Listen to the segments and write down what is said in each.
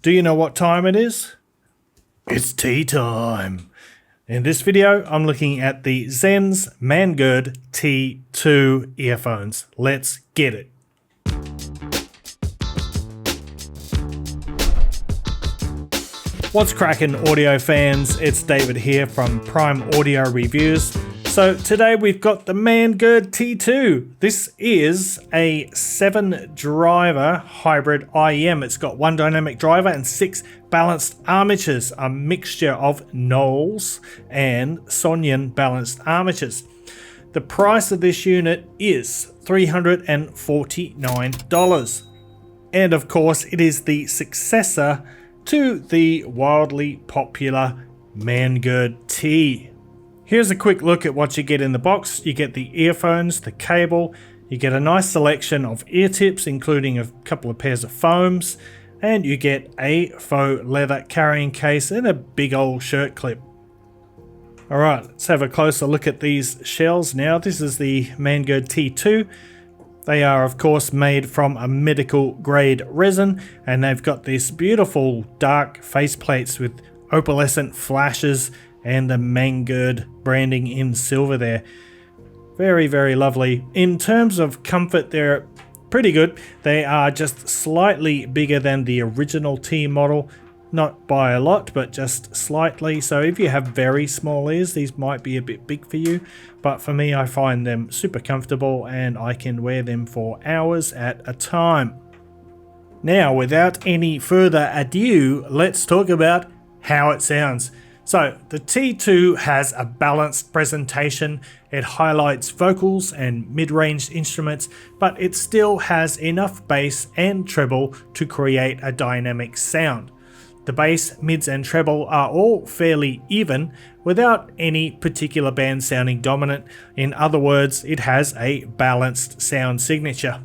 Do you know what time it is? It's tea time. In this video, I'm looking at the Xenns Mangird Tea2 earphones. Let's get it. What's cracking, audio fans? It's David here from Prime Audio Reviews. So today we've got the Mangird Tea2. This is a 7-driver hybrid IEM. It's got 1 dynamic driver and 6 balanced armatures, a mixture of Knowles and Sonyan balanced armatures. The price of this unit is $349. And of course, it is the successor to the wildly popular Mangird Tea. Here's a quick look at what you get in the box. You get the earphones, the cable, you get a nice selection of ear tips, including a couple of pairs of foams, and you get a faux leather carrying case and a big old shirt clip. Alright, let's have a closer look at these shells now. This is the Mangird Tea2. They are of course made from a medical grade resin, and they've got this beautiful dark faceplates with opalescent flashes and the Mangird branding in silver there. Very, very lovely. In terms of comfort, they're pretty good. They are just slightly bigger than the original Tea model. Not by a lot, but just slightly. So if you have very small ears, these might be a bit big for you. But for me, I find them super comfortable and I can wear them for hours at a time. Now, without any further ado, let's talk about how it sounds. So the Tea2 has a balanced presentation. It highlights vocals and mid-range instruments, but it still has enough bass and treble to create a dynamic sound. The bass, mids and treble are all fairly even without any particular band sounding dominant. In other words, it has a balanced sound signature.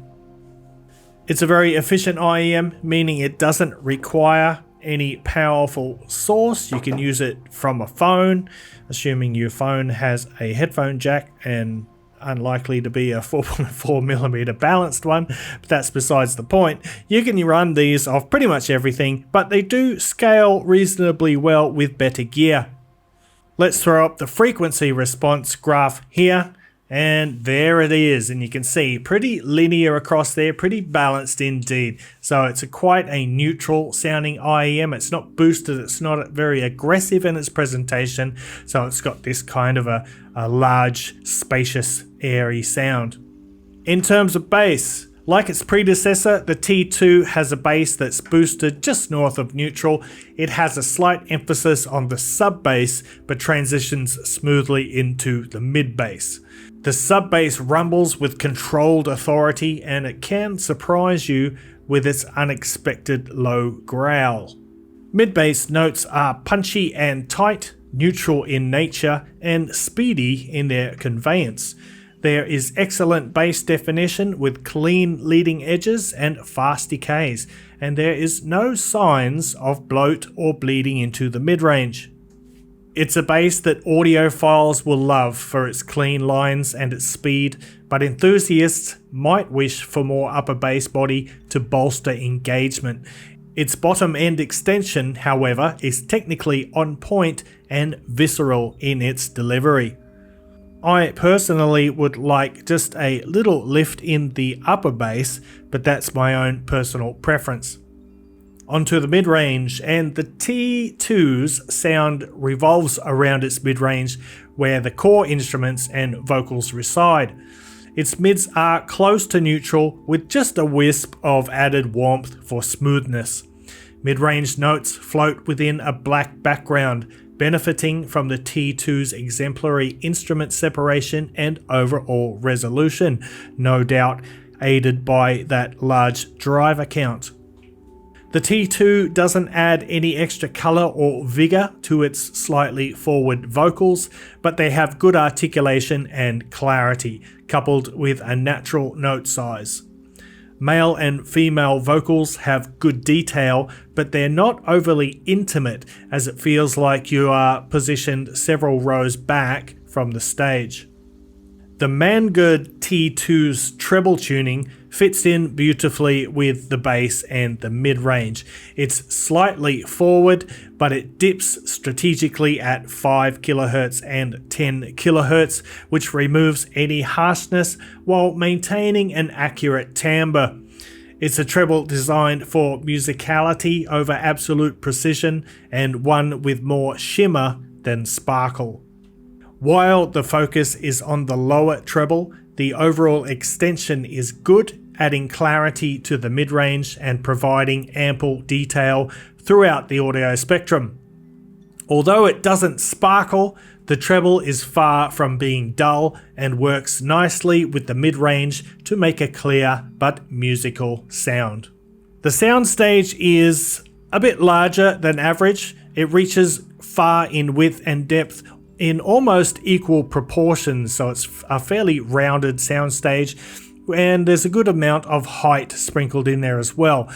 It's a very efficient IEM, meaning it doesn't require any powerful source. You can use it from a phone, assuming your phone has a headphone jack, and unlikely to be a 4.4mm balanced one, but that's besides the point. You can run these off pretty much everything, but they do scale reasonably well with better gear. Let's throw up the frequency response graph here, and there it is, and you can see pretty linear across there, pretty balanced indeed. So it's quite a neutral sounding IEM. It's not boosted, it's not very aggressive in its presentation, so it's got this kind of a large, spacious, airy sound. In terms of bass, like its predecessor, the Tea2 has a bass that's boosted just north of neutral. It has a slight emphasis on the sub bass, but transitions smoothly into the mid bass. The sub bass rumbles with controlled authority, and it can surprise you with its unexpected low growl. Mid bass notes are punchy and tight, neutral in nature, and speedy in their conveyance. There is excellent bass definition with clean leading edges and fast decays, and there is no signs of bloat or bleeding into the mid-range. It's a bass that audiophiles will love for its clean lines and its speed, but enthusiasts might wish for more upper bass body to bolster engagement. Its bottom end extension, however, is technically on point and visceral in its delivery. I personally would like just a little lift in the upper bass, but that's my own personal preference. Onto the mid-range, and the Tea2's sound revolves around its mid-range where the core instruments and vocals reside. Its mids are close to neutral with just a wisp of added warmth for smoothness. Mid-range notes float within a black background, benefiting from the Tea2's exemplary instrument separation and overall resolution, no doubt aided by that large driver count. The Tea2 doesn't add any extra colour or vigour to its slightly forward vocals, but they have good articulation and clarity, coupled with a natural note size. Male and female vocals have good detail, but they're not overly intimate, as it feels like you are positioned several rows back from the stage. The Mangird Tea2's treble tuning fits in beautifully with the bass and the mid-range. It's slightly forward, but it dips strategically at 5 kHz and 10 kHz, which removes any harshness while maintaining an accurate timbre. It's a treble designed for musicality over absolute precision, and one with more shimmer than sparkle. While the focus is on the lower treble, the overall extension is good, adding clarity to the mid-range and providing ample detail throughout the audio spectrum. Although it doesn't sparkle, the treble is far from being dull and works nicely with the mid-range to make a clear but musical sound. The Soundstage is a bit larger than average. It reaches far in width and depth in almost equal proportions, so it's a fairly rounded soundstage, and there's a good amount of height sprinkled in there as well.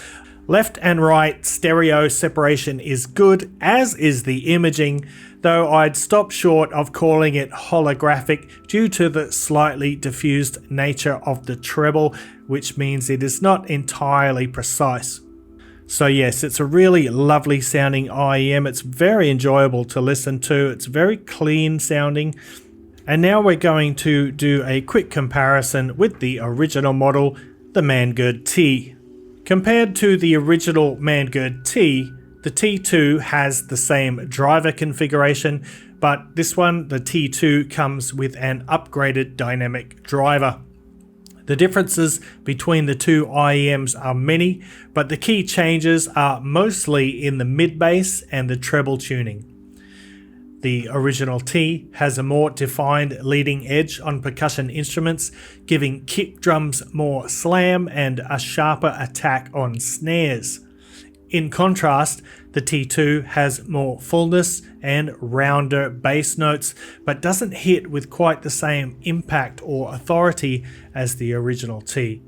Left and right stereo separation is good, as is the imaging, though I'd stop short of calling it holographic due to the slightly diffused nature of the treble, which means it is not entirely precise. So yes, it's a really lovely sounding IEM. It's very enjoyable to listen to. It's very clean sounding. And now we're going to do a quick comparison with the original model, the Mangird Tea. Compared to the original Mangird Tea, the T2 has the same driver configuration, but this one, the T2, comes with an upgraded dynamic driver. The differences between the two IEMs are many, but the key changes are mostly in the mid-bass and the treble tuning. The original T has a more defined leading edge on percussion instruments, giving kick drums more slam and a sharper attack on snares. In contrast, the T2 has more fullness and rounder bass notes, but doesn't hit with quite the same impact or authority as the original T.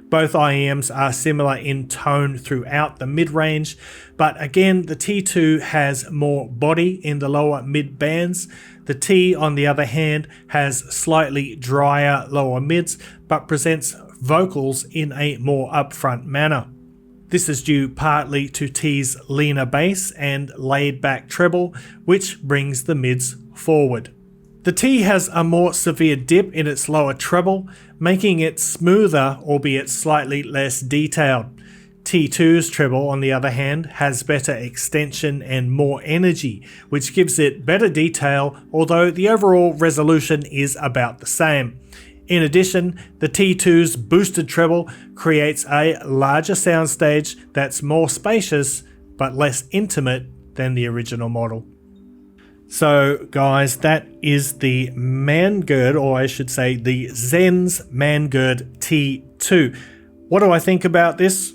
Both IEMs are similar in tone throughout the mid-range, but again, the T2 has more body in the lower mid bands. The T, on the other hand, has slightly drier lower mids, but presents vocals in a more upfront manner. This is due partly to T's leaner bass and laid-back treble, which brings the mids forward. The T has a more severe dip in its lower treble, making it smoother, albeit slightly less detailed. T2's treble, on the other hand, has better extension and more energy, which gives it better detail, although the overall resolution is about the same. In addition, the T2's boosted treble creates a larger soundstage that's more spacious but less intimate than the original model. So guys, that is the Mangird, or I should say the Xenns Mangird Tea2. What do I think about this?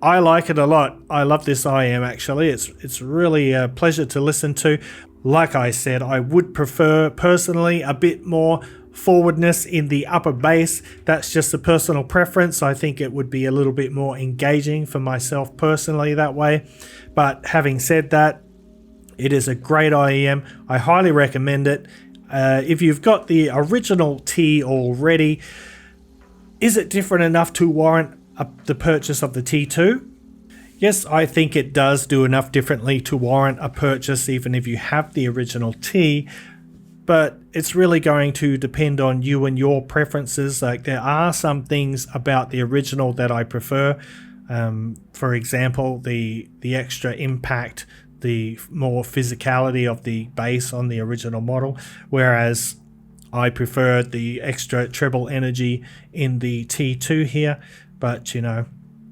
I like it a lot. I love this IEM actually. It's really a pleasure to listen to. Like I said, I would prefer personally a bit more forwardness in the upper bass. That's just a personal preference. I think it would be a little bit more engaging for myself personally that way. But having said that, it is a great IEM. I highly recommend it. If you've got the original T already, is it different enough to warrant the purchase of the T2? Yes, I think it does do enough differently to warrant a purchase even if you have the original T, but it's really going to depend on you and your preferences. Like, there are some things about the original that I prefer. For example, the extra impact, the more physicality of the bass on the original model, whereas I prefer the extra treble energy in the T2 here. But you know,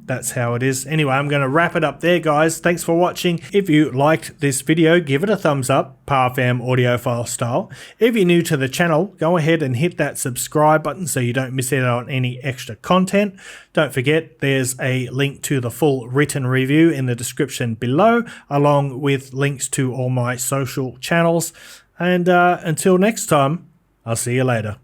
that's how it is. Anyway, I'm going to wrap it up there, guys. Thanks for watching. If you liked this video, give it a thumbs up, PowerFam audiophile style. If you're new to the channel, go ahead and hit that subscribe button so you don't miss out on any extra content. Don't forget, there's a link to the full written review in the description below, along with links to all my social channels. And until next time, I'll see you later.